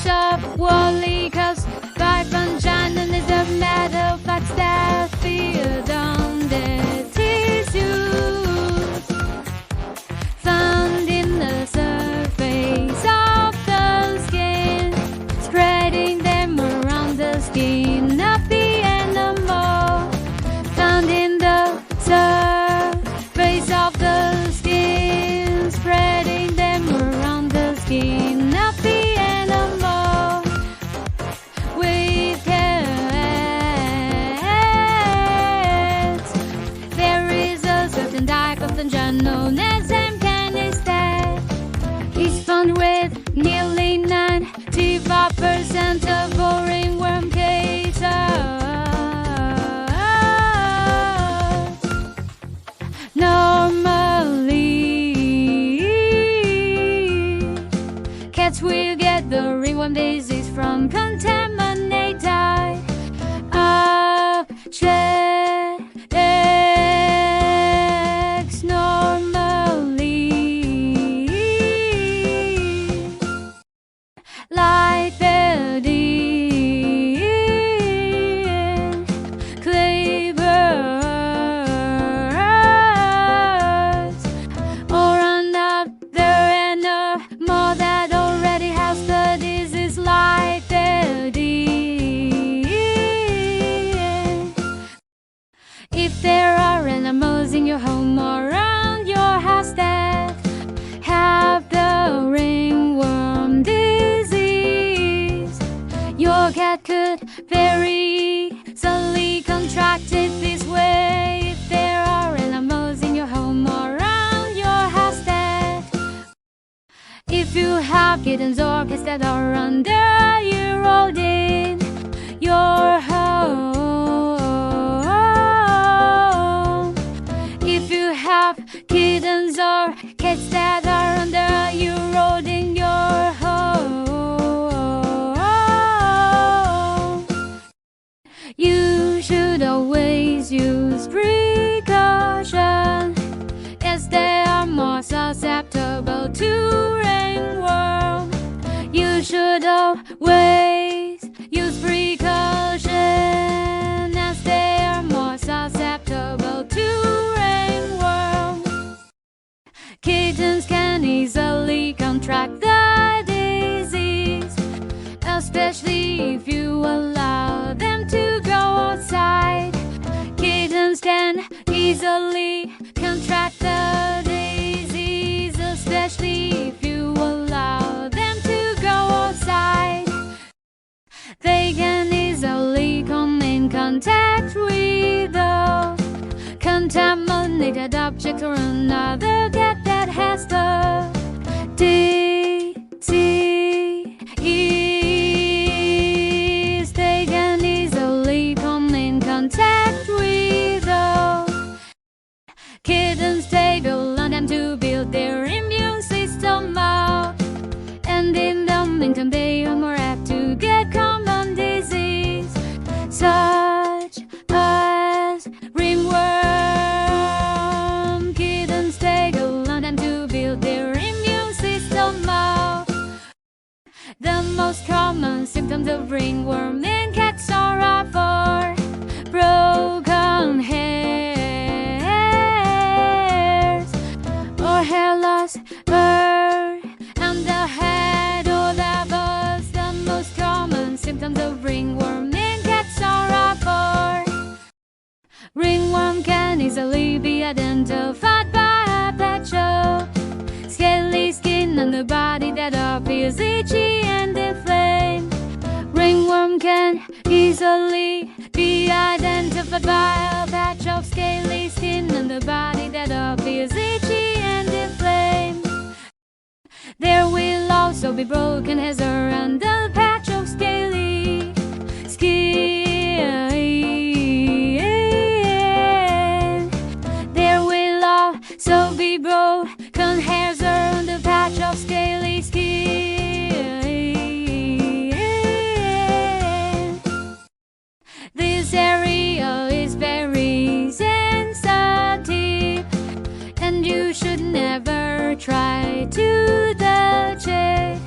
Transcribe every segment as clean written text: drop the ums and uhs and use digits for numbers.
types of woolly coats by fungi and the dermatophytes that feed on their tissues, found in the surface of the skin, spreading them around the skin of the animal, found in the surface of the skin, spreading them around the skin of the animal. With cats, there is a certain type of fungi known as M Canis that is found with nearly 95% of all ringworm cases. Normally, cats will get the ringworm disease from contaminated objects. Normally, like building cleavers or another animal that already has the disease, like building. If there are animals in your home or around your house that have the ringworm disease, your cat could very easily contract it this way. If there are animals in your home or around your house that, if you have kittens or cats that are under year old in your home, if you have kittens or cats that are under a year old in your home, you should always use precaution, as they are more susceptible to ringworm. You should always use precaution, as they are more susceptible to ringworm. Kittens can easily contract the disease, especially if you allow them to go outside. Kittens can easily contract the disease, especially if you allow them to go outside. They can easily come in contact with a contaminated object or another cat that has the disease. They can easily come in contact with a kittens. Take a long time to build their immune system up, and in the meantime they are more apt to get common disease such as ringworm. Kittens take a long time to build their immune system up. The most common symptoms of ringworm in cats are for broken hairs or hair loss, burr, and the head or the buzz. The most common symptoms of ringworm in cats are for ringworm can easily be identified by a patch of scaly skin on the body that appears itchy and inflamed. Ringworm can easily be identified by a patch of scaly skin on the body that appears itchy and inflamed. There will also be broken hairs around the patch of scaly skin. There will also be broken hairs around the patch of scaly skin. This area is very sensitive, and you should never try to touch it.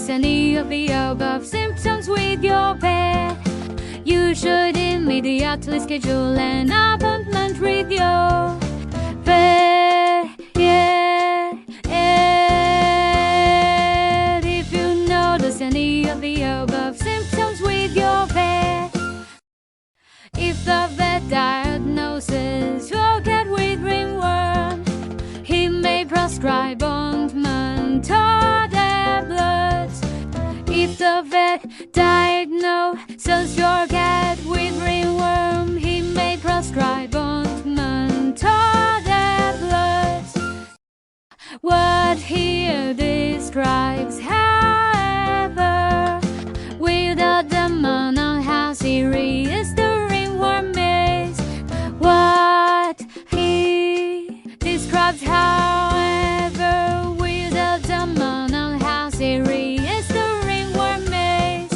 notice any of the above symptoms with your pet, you should immediately schedule an appointment with your vet. If you notice any of the above symptoms with your pet, if the vet diagnoses your cat with ringworm, he may prescribe ointment or tablets. If the vet diagnoses your cat with ringworm, he may prescribe ointment or tablets. What he describes, however, without demon on how serious the ringworm is. What he describes, however, without demon on how serious the ringworm is.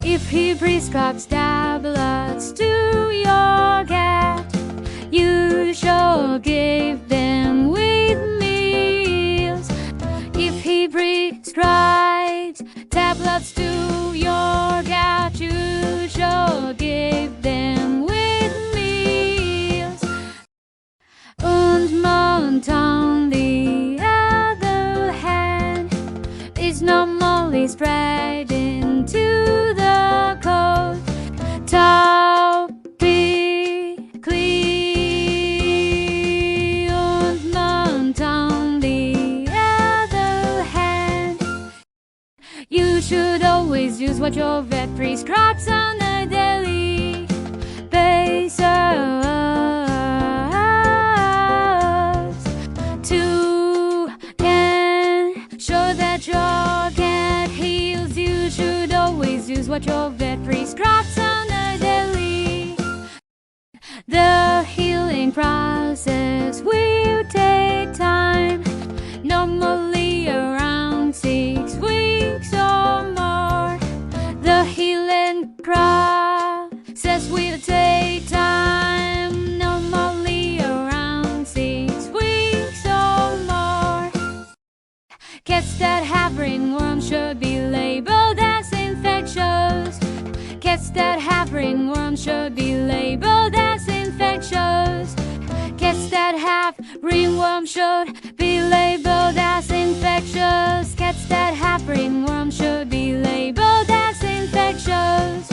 If he prescribes tablets to your cat, you should give them with meals. If he prescribes tablets to your cat, you should give them with meals. Ointment, on the other hand, is normally spread into the coat. Topically, ointment, on the other hand, you should always use what your vet prescribes on a daily basis to ensure that your cat heals. You should always use what your vet prescribes on a daily. The healing process will take time, normally around 6 weeks or more. The healing process will take time, normally around 6 weeks or more. Cats that have ringworm should be labeled as infectious. Cats that have ringworm should be labeled as infectious. Cats that have ringworm should be labeled as infectious. Cats that have ringworm should be labeled as infectious.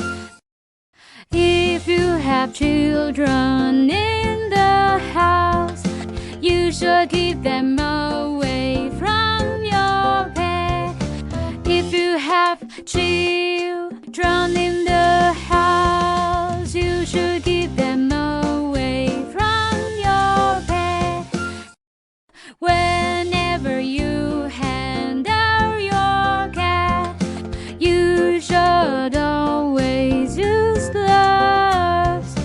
If you have children in the house, you should keep them away from your pet. If you have children in the house, you should keep them away from your pet. Whenever you handle your cat, you should always use gloves.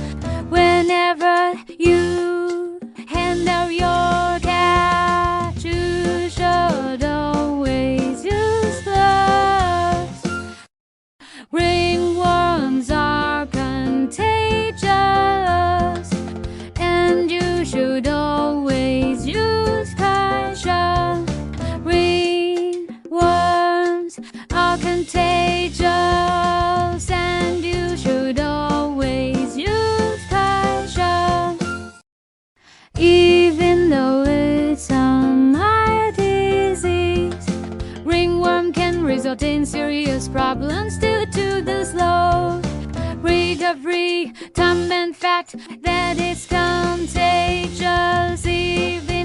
Whenever you handle your cat, you should always use gloves. Ringworms are contagious, and you should always use caution. Ringworms are contagious, and you should always use caution. Even though it's a mild disease, ringworm can result in serious problems due to the slow recovery time and fact that it's contagious. Even